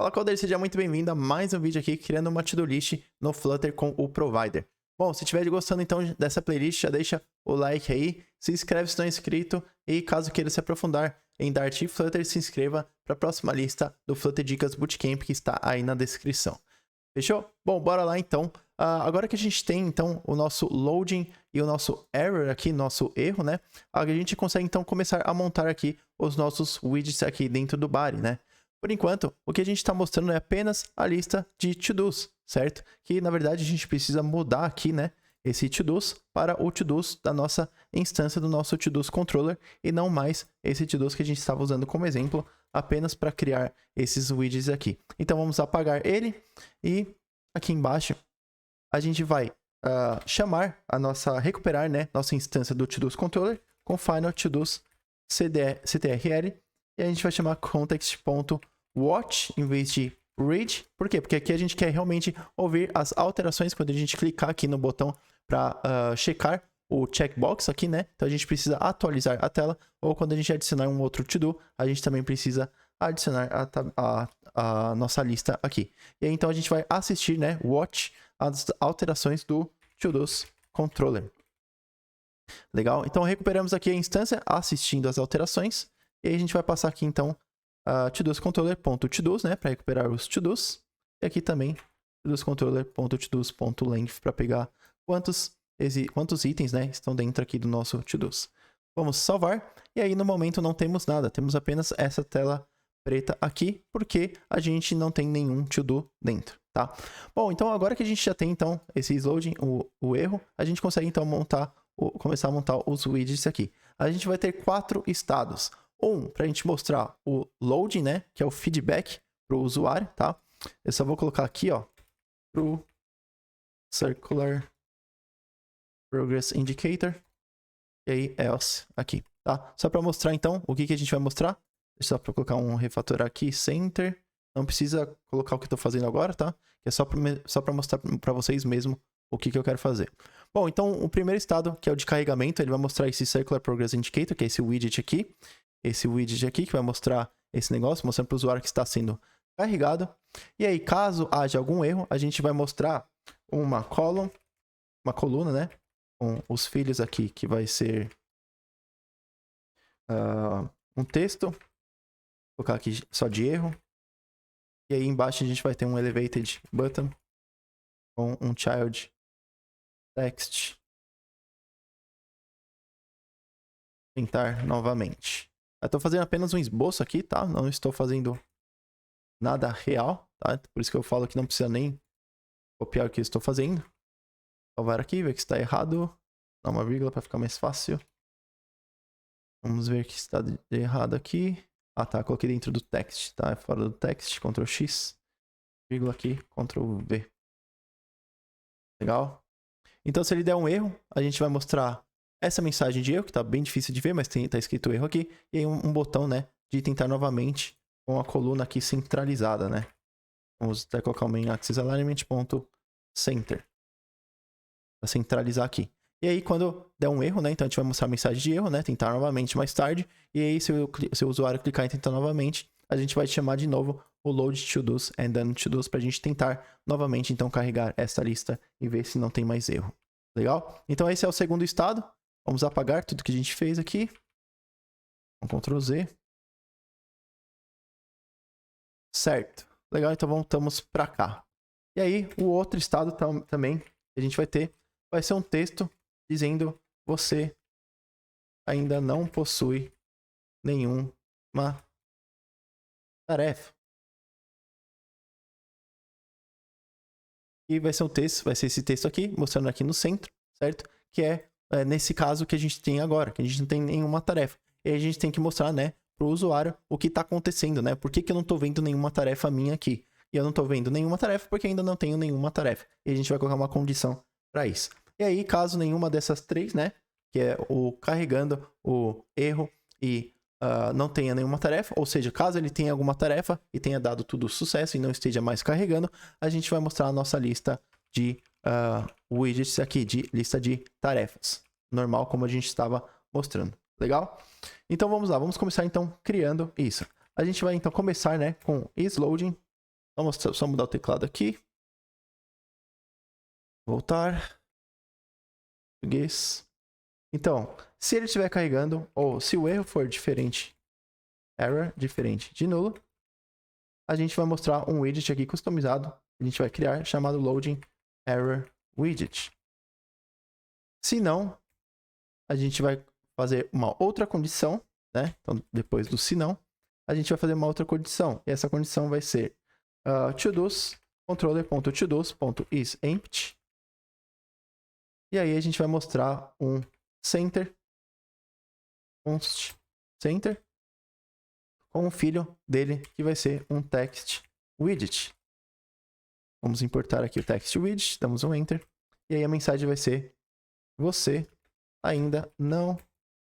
Fala, Calder, seja muito bem-vindo a mais um vídeo aqui criando uma to-do list no Flutter com o Provider. Bom, se estiver gostando então dessa playlist, já deixa o like aí, se inscreve se não é inscrito e caso queira se aprofundar em Dart e Flutter, se inscreva para a próxima lista do Flutter Dicas Bootcamp que está aí na descrição. Fechou? Bom, bora lá então. Agora que a gente tem então o nosso loading e o nosso error aqui, nosso erro, né? A gente consegue então começar a montar aqui os nossos widgets aqui dentro do body, né? Por enquanto, o que a gente está mostrando é apenas a lista de to-dos, certo? Que na verdade a gente precisa mudar aqui, né? Esse to-dos para o to-dos da nossa instância do nosso to-dos controller e não mais esse to-dos que a gente estava usando como exemplo apenas para criar esses widgets aqui. Então vamos apagar ele e aqui embaixo a gente vai recuperar, né, nossa instância do to-dos controller com final to-dos ctrl e a gente vai chamar context.watch em vez de read. Por quê? Porque aqui a gente quer realmente ouvir as alterações quando a gente clicar aqui no botão para checar o checkbox aqui, né? Então a gente precisa atualizar a tela, ou quando a gente adicionar um outro to-do, a gente também precisa adicionar a nossa lista aqui. E aí então a gente vai assistir, né, watch as alterações do to-dos controller. Legal? Então recuperamos aqui a instância assistindo as alterações, e aí a gente vai passar aqui então to-dos controller.todos, né, para recuperar os to-dos, e aqui também to-dos controller.todos.length para pegar quantos itens, né, estão dentro aqui do nosso to-dos. Vamos salvar, e aí no momento não temos nada, temos apenas essa tela preta aqui, porque a gente não tem nenhum to-do dentro, tá? Bom, então agora que a gente já tem então esse loading, o erro, a gente consegue então começar a montar os widgets aqui. A gente vai ter 4 estados. Para a gente mostrar o loading, né, que é o feedback para o usuário, tá? Eu só vou colocar aqui, ó, pro Circular Progress Indicator, e aí else aqui, tá? Só para mostrar então o que a gente vai mostrar. Só para colocar um refatorar aqui, center. Não precisa colocar o que eu estou fazendo agora, tá? É só para mostrar para vocês mesmo o que eu quero fazer. Bom, então o primeiro estado, que é o de carregamento, ele vai mostrar esse Circular Progress Indicator, que é esse widget aqui. Esse widget aqui que vai mostrar esse negócio, mostrando para o usuário que está sendo carregado. E aí, caso haja algum erro, a gente vai mostrar uma coluna, né? Com os filhos aqui, que vai ser um texto. Vou colocar aqui só de erro. E aí embaixo a gente vai ter um elevated button com um child text. Tentar novamente. Eu estou fazendo apenas um esboço aqui, tá? Não estou fazendo nada real, tá? Por isso que eu falo que não precisa nem copiar o que eu estou fazendo. Salvar aqui, ver que está errado. Dá uma vírgula para ficar mais fácil. Vamos ver o que está de errado aqui. Ah, tá. Coloquei dentro do text, tá? Fora do text, Ctrl X. Vírgula aqui, Ctrl V. Legal? Então, se ele der um erro, a gente vai mostrar essa mensagem de erro, que tá bem difícil de ver, mas tá escrito erro aqui. E aí um botão, né, de tentar novamente com a coluna aqui centralizada, né? Vamos até colocar o main axis alignment.center. Para centralizar aqui. E aí, quando der um erro, né? Então a gente vai mostrar a mensagem de erro, né? Tentar novamente mais tarde. E aí, se o usuário clicar em tentar novamente, a gente vai chamar de novo o load to-dos and then to-dos para a gente tentar novamente, então, carregar essa lista e ver se não tem mais erro. Legal? Então, esse é o segundo estado. Vamos apagar tudo que a gente fez aqui. Com Ctrl Z. Certo. Legal, então voltamos para cá. E aí, o outro estado também que a gente vai ter vai ser um texto dizendo você ainda não possui nenhuma tarefa. E vai ser vai ser esse texto aqui, mostrando aqui no centro, certo? Que é nesse caso que a gente tem agora, que a gente não tem nenhuma tarefa. E aí a gente tem que mostrar, né, para o usuário o que está acontecendo, né? Por que eu não estou vendo nenhuma tarefa minha aqui? E eu não estou vendo nenhuma tarefa porque ainda não tenho nenhuma tarefa. E a gente vai colocar uma condição para isso. E aí, caso nenhuma dessas três, né, que é o carregando, o erro e não tenha nenhuma tarefa, ou seja, caso ele tenha alguma tarefa e tenha dado tudo sucesso e não esteja mais carregando, a gente vai mostrar a nossa lista de widgets aqui, de lista de tarefas. Normal, como a gente estava mostrando. Legal? Então vamos lá, vamos começar então criando isso. A gente vai então começar, né, com isLoading Só mudar o teclado aqui. Voltar. Português. Então, se ele estiver carregando, ou se o erro for diferente, error diferente de nulo, a gente vai mostrar um widget aqui customizado. A gente vai criar, chamado loading error widget. Se não, a gente vai fazer uma outra condição, né? Então, depois do se não, a gente vai fazer uma outra condição. E essa condição vai ser todos controller.todos.isEmpty. E aí a gente vai mostrar um center, const center, com o filho dele, que vai ser um text widget. Vamos importar aqui o text widget, damos um enter. E aí a mensagem vai ser: você ainda não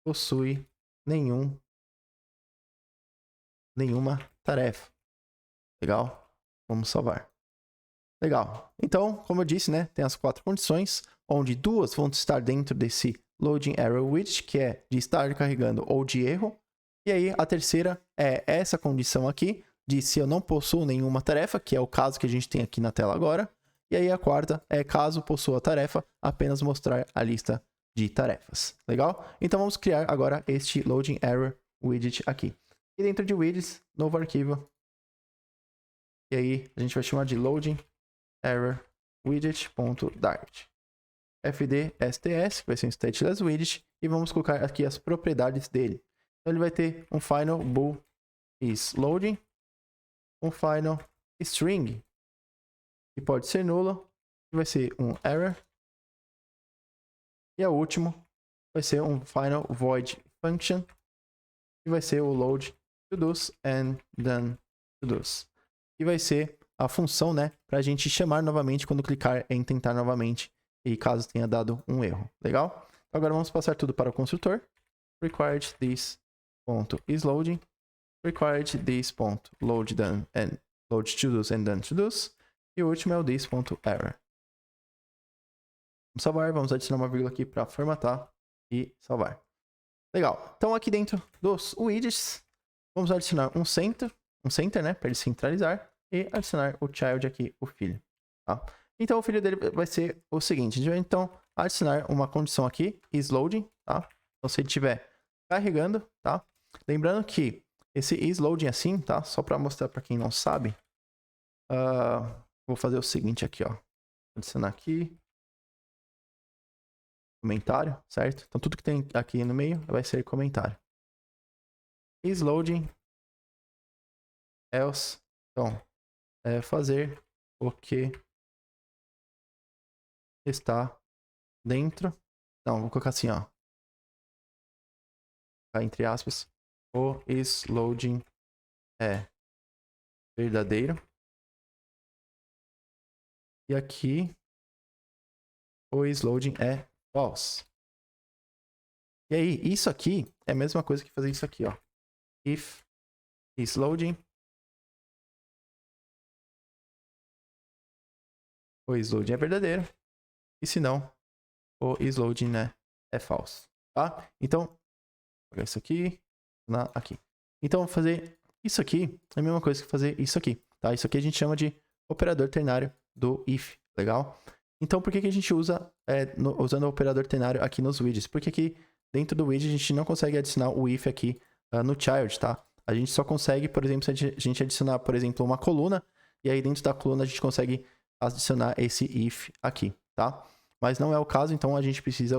possui nenhuma tarefa. Legal? Vamos salvar. Legal. Então, como eu disse, né, tem as 4 condições, onde 2 vão estar dentro desse loading error widget, que é de estar carregando ou de erro. E aí a terceira é essa condição aqui, de se eu não possuo nenhuma tarefa, que é o caso que a gente tem aqui na tela agora. E aí a quarta é, caso possua tarefa, apenas mostrar a lista de tarefas. Legal? Então vamos criar agora este loading error widget aqui. E dentro de widgets, novo arquivo. E aí a gente vai chamar de loading error widget.dart. fdsts, que vai ser um stateless widget, e vamos colocar aqui as propriedades dele. Então ele vai ter um final bool is loading, um final string, que pode ser nulo, que vai ser um error, e o último vai ser um final void function, que vai ser o load todos and then todos, que vai ser a função, né, para a gente chamar novamente quando clicar em tentar novamente, e caso tenha dado um erro. Legal? Agora vamos passar tudo para o construtor. Required this.isLoading, required this.load done and load todos and done todos, e o último é o this.error. Vamos salvar, vamos adicionar uma vírgula aqui para formatar e salvar. Legal. Então aqui dentro dos widgets, vamos adicionar um center, né, para ele centralizar, e adicionar o child aqui, o filho. Tá? Então o filho dele vai ser o seguinte: a gente vai então adicionar uma condição aqui, isLoading, tá? Então se ele estiver carregando, tá? Lembrando que esse isLoading assim, tá? Só para mostrar para quem não sabe, vou fazer o seguinte aqui, ó. Adicionar aqui comentário, certo? Então tudo que tem aqui no meio vai ser comentário. isLoading else, então fazer o que está dentro. Não, vou colocar assim, ó. Entre aspas. O isLoading é verdadeiro. E aqui o isLoading é false. E aí, isso aqui é a mesma coisa que fazer isso aqui, ó. If isLoading, o isLoading é verdadeiro. E se não, o isLoading, né, é false. Tá? Então, vou pegar isso aqui, aqui. Então, vou fazer isso aqui, é a mesma coisa que fazer isso aqui. Tá? Isso aqui a gente chama de operador ternário do if. Legal? Então, por que a gente usa usando o operador ternário aqui nos widgets? Porque aqui dentro do widget a gente não consegue adicionar o if aqui no child, tá? A gente só consegue, por exemplo, se a gente adicionar, por exemplo, uma coluna, e aí dentro da coluna a gente consegue adicionar esse if aqui, tá? Mas não é o caso, então a gente precisa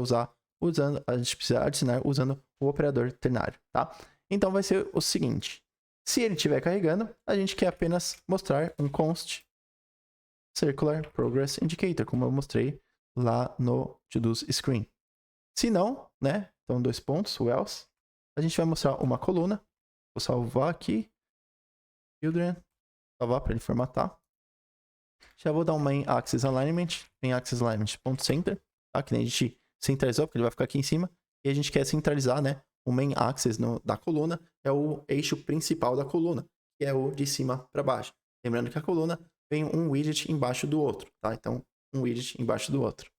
adicionar usando o operador ternário, tá? Então vai ser o seguinte: se ele estiver carregando, a gente quer apenas mostrar um const circular progress indicator, como eu mostrei lá no to-dos screen. Se não, né? Então, 2 pontos, o else. A gente vai mostrar uma coluna. Vou salvar aqui. Children. Salvar para ele formatar. Já vou dar um main axis alignment. Main axis alignment.center. Tá? Que nem a gente centralizou, porque ele vai ficar aqui em cima. E a gente quer centralizar, né? O main axis da coluna é o eixo principal da coluna, que é o de cima para baixo. Lembrando que a coluna tem um widget embaixo do outro, tá? Então, um widget embaixo do outro.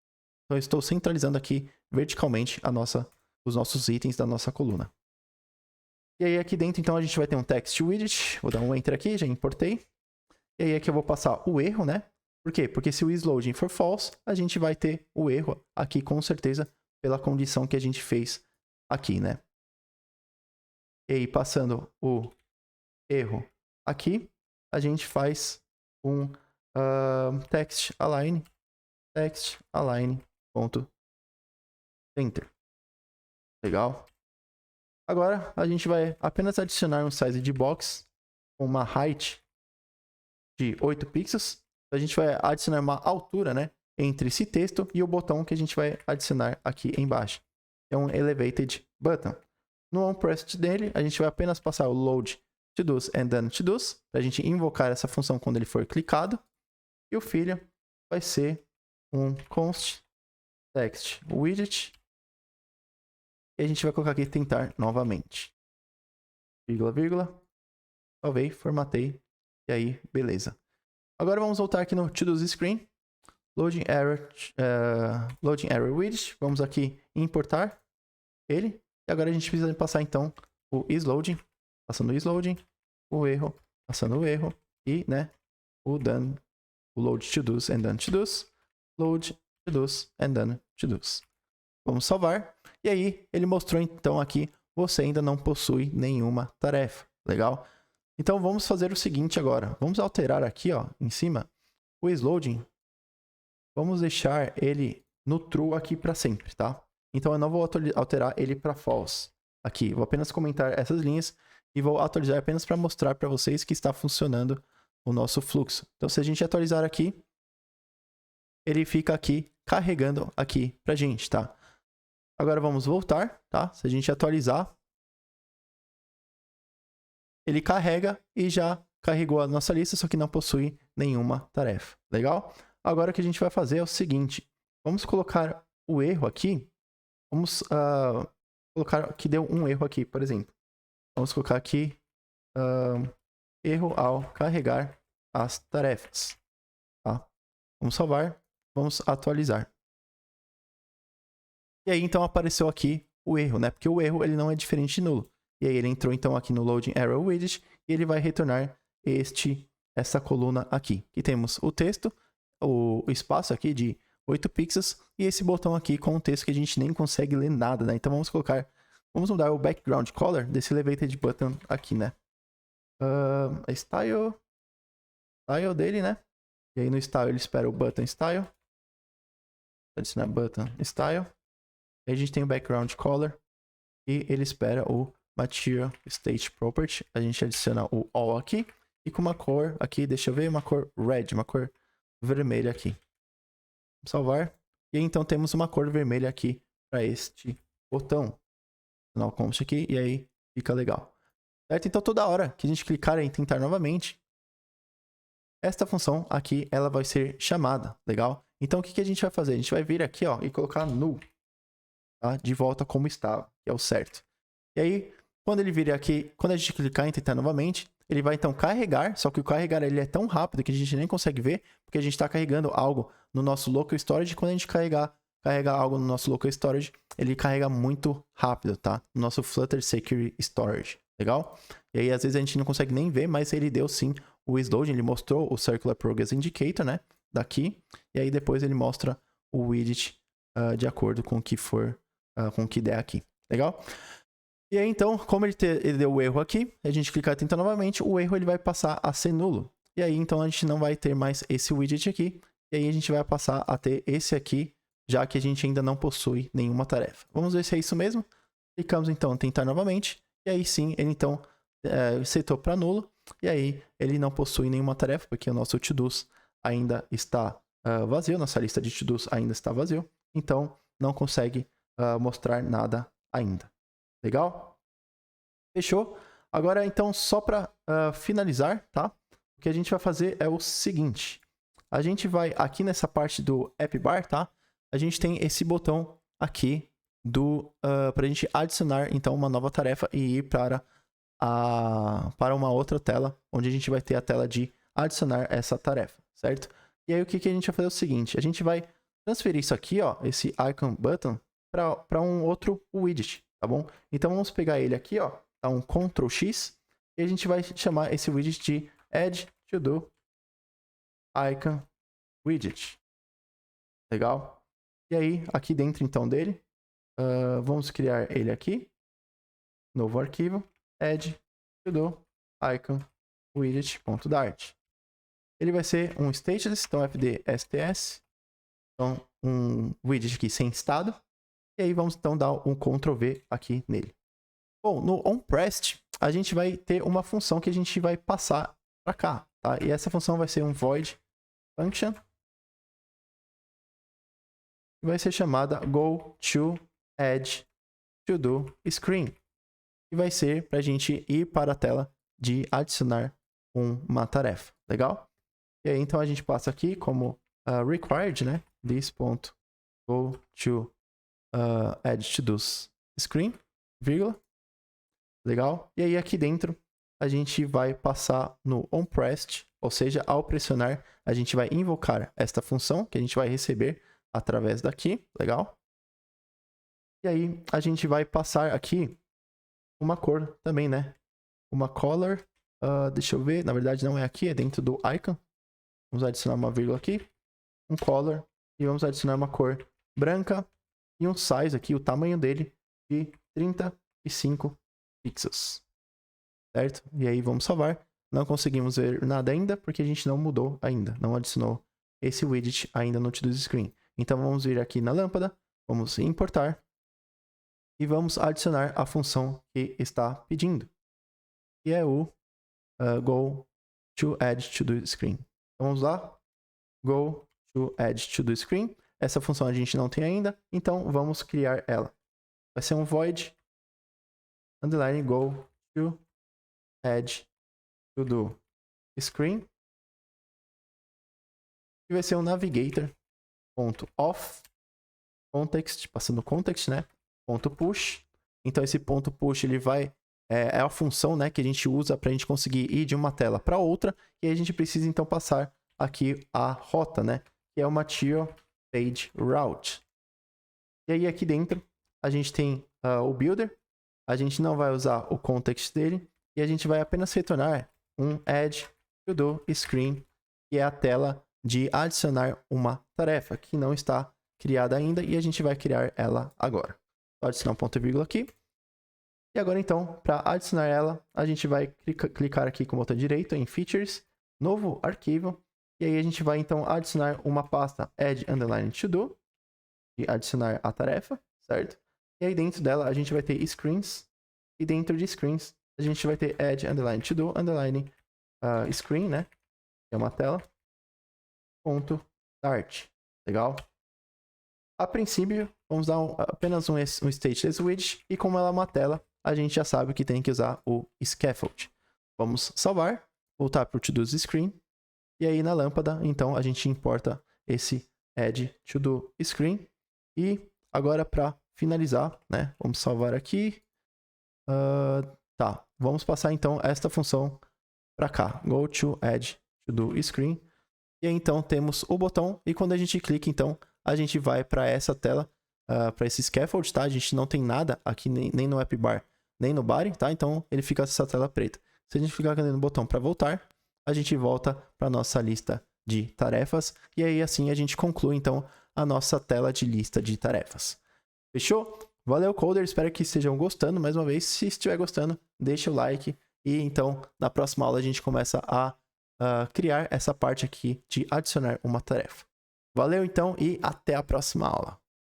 Então, eu estou centralizando aqui verticalmente os nossos itens da nossa coluna. E aí, aqui dentro, então, a gente vai ter um text widget. Vou dar um enter aqui, já importei. E aí aqui eu vou passar o erro, né? Por quê? Porque se o isLoading for false, a gente vai ter o erro aqui com certeza pela condição que a gente fez aqui, né? E aí passando o erro aqui, a gente faz um text align.center. Legal? Agora a gente vai apenas adicionar um size de box com uma height de 8 pixels. A gente vai adicionar uma altura, né, entre esse texto e o botão que a gente vai adicionar aqui embaixo. É um elevated button. No onPressed dele, a gente vai apenas passar o load todos and done todos, para a gente invocar essa função quando ele for clicado. E o filho vai ser um const text widget. E a gente vai colocar aqui tentar novamente. Vírgula, vírgula. Salvei, formatei. E aí, beleza. Agora vamos voltar aqui no To-Dos Screen. Loading Error Widget. Vamos aqui importar ele. E agora a gente precisa passar então o isLoading. Passando o isLoading. O erro. Passando o erro. E, né, o done. O load to-dos and done to-dos. Load to-dos and done to-dos. Vamos salvar. E aí, ele mostrou então aqui, você ainda não possui nenhuma tarefa. Legal? Então, vamos fazer o seguinte agora. Vamos alterar aqui, ó, em cima, o isLoading. Vamos deixar ele no true aqui para sempre, tá? Então, eu não vou alterar ele para false. Aqui, vou apenas comentar essas linhas e vou atualizar apenas para mostrar para vocês que está funcionando o nosso fluxo. Então, se a gente atualizar aqui, ele fica aqui carregando aqui pra gente, tá? Agora vamos voltar, tá? Se a gente atualizar, ele carrega e já carregou a nossa lista, só que não possui nenhuma tarefa. Legal? Agora o que a gente vai fazer é o seguinte. Vamos colocar o erro aqui. Vamos colocar que deu um erro aqui, por exemplo. Vamos colocar aqui erro ao carregar as tarefas. Tá? Vamos salvar. Vamos atualizar. E aí, então, apareceu aqui o erro, né? Porque o erro, ele não é diferente de nulo. E aí, ele entrou, então, aqui no Loading Error Widget e ele vai retornar essa coluna aqui. E temos o texto, o espaço aqui de 8 pixels e esse botão aqui com um texto que a gente nem consegue ler nada, né? Então, vamos mudar o background color desse elevated button aqui, né? A style dele, né? E aí, no style, ele espera o button style. Adicionar button style. E a gente tem o background color e ele espera o material state property. A gente adiciona o all aqui e com uma cor aqui, deixa eu ver, uma cor red, uma cor vermelha aqui. Vamos salvar. E então temos uma cor vermelha aqui para este botão. No const aqui e aí fica legal. Certo? Então toda hora que a gente clicar em tentar novamente, esta função aqui ela vai ser chamada. Legal? Então o que a gente vai fazer? A gente vai vir aqui, ó, e colocar null. Tá? De volta como estava, que é o certo. E aí, quando ele vir aqui, quando a gente clicar em tentar novamente, ele vai então carregar, só que o carregar ele é tão rápido que a gente nem consegue ver, porque a gente está carregando algo no nosso local storage, e quando a gente carregar algo no nosso local storage, ele carrega muito rápido, tá? No nosso Flutter Security Storage, legal? E aí, às vezes a gente não consegue nem ver, mas ele deu sim o isLoading, ele mostrou o Circular Progress Indicator, né? Daqui, e aí depois ele mostra o widget de acordo com o que for com o que der aqui, legal? E aí então, como ele deu o erro aqui, a gente clicar e tentar novamente, o erro ele vai passar a ser nulo. E aí então a gente não vai ter mais esse widget aqui, e aí a gente vai passar a ter esse aqui, já que a gente ainda não possui nenhuma tarefa. Vamos ver se é isso mesmo. Clicamos então em tentar novamente, e aí sim, ele então setou para nulo, e aí ele não possui nenhuma tarefa, porque o nosso to-dos ainda está vazio, nossa lista de to-dos ainda está vazio, então não consegue mostrar nada ainda. Legal? Fechou? Agora, então, só para finalizar, tá? O que a gente vai fazer é o seguinte. A gente vai aqui nessa parte do App Bar, tá? A gente tem esse botão aqui para a gente adicionar, então, uma nova tarefa e ir para uma outra tela, onde a gente vai ter a tela de adicionar essa tarefa, certo? E aí, o que a gente vai fazer é o seguinte. A gente vai transferir isso aqui, ó, esse icon button, para um outro widget, tá bom? Então vamos pegar ele aqui, ó, dá um Ctrl X e a gente vai chamar esse widget de Add To Do icon widget. Legal? E aí, aqui dentro então dele, vamos criar ele aqui. Novo arquivo, add to icon widget.dart. Ele vai ser um stateless, então fd sts, então um widget aqui sem estado. E aí vamos então dar um Ctrl V aqui nele. Bom, no onPressed, a gente vai ter uma função que a gente vai passar para cá, tá? E essa função vai ser um void function, que vai ser chamada goToAddToDoScreen, que vai ser para a gente ir para a tela de adicionar uma tarefa, legal? E aí então a gente passa aqui como required, né? This.goToAddToDoScreen, vírgula. Legal? E aí aqui dentro a gente vai passar no onPressed, ou seja, ao pressionar a gente vai invocar esta função que a gente vai receber através daqui, legal? E aí a gente vai passar aqui uma cor também, né? Uma color, deixa eu ver, na verdade não é aqui, é dentro do icon. Vamos adicionar uma vírgula aqui, um color, e vamos adicionar uma cor branca e um size aqui, o tamanho dele, de 35 pixels, certo? E aí vamos salvar. Não conseguimos ver nada ainda, porque a gente não mudou ainda, não adicionou esse widget ainda no ToDoScreen. Então vamos vir aqui na lâmpada, vamos importar, e vamos adicionar a função que está pedindo, que é o goToAddToDoScreen. Então vamos lá, goToAddToDoScreen. Essa função a gente não tem ainda, então vamos criar ela. Vai ser um void underline goToAddToDoScreen. E vai ser um navigator.off context, passando context, né? .push. Então esse .push ele vai é a função, né, que a gente usa para a gente conseguir ir de uma tela para outra, e aí a gente precisa então passar aqui a rota, né, que é o material page route. E aí aqui dentro a gente tem o builder, a gente não vai usar o context dele, e a gente vai apenas retornar um add ToDoScreen, que é a tela de adicionar uma tarefa que não está criada ainda, e a gente vai criar ela agora. Vou adicionar um ponto e vírgula aqui. E agora então, para adicionar ela, a gente vai clicar aqui com o botão direito em Features, novo arquivo, e aí a gente vai então adicionar uma pasta add_todo, de adicionar a tarefa, certo? E aí dentro dela a gente vai ter screens, e dentro de screens a gente vai ter add_todo_screen, né? Que é uma tela, .dart, legal? A princípio, vamos dar apenas um stateless widget, e como ela é uma tela, a gente já sabe que tem que usar o scaffold. Vamos salvar, voltar para o ToDoScreen, e aí na lâmpada, então, a gente importa esse add ToDoScreen. E agora para finalizar, né, vamos salvar aqui. Tá, vamos passar então esta função para cá, goToAddToDoScreen. E aí então temos o botão, e quando a gente clica, então, a gente vai para essa tela, para esse scaffold, tá? A gente não tem nada aqui nem no app bar, nem no body, tá? Então ele fica essa tela preta. Se a gente clicar no botão para voltar, a gente volta para nossa lista de tarefas, e aí assim a gente conclui então a nossa tela de lista de tarefas. Fechou? Valeu, coder, espero que estejam gostando. Mais uma vez, se estiver gostando, deixa o like, e então na próxima aula a gente começa a criar essa parte aqui de adicionar uma tarefa. Valeu então e até a próxima aula.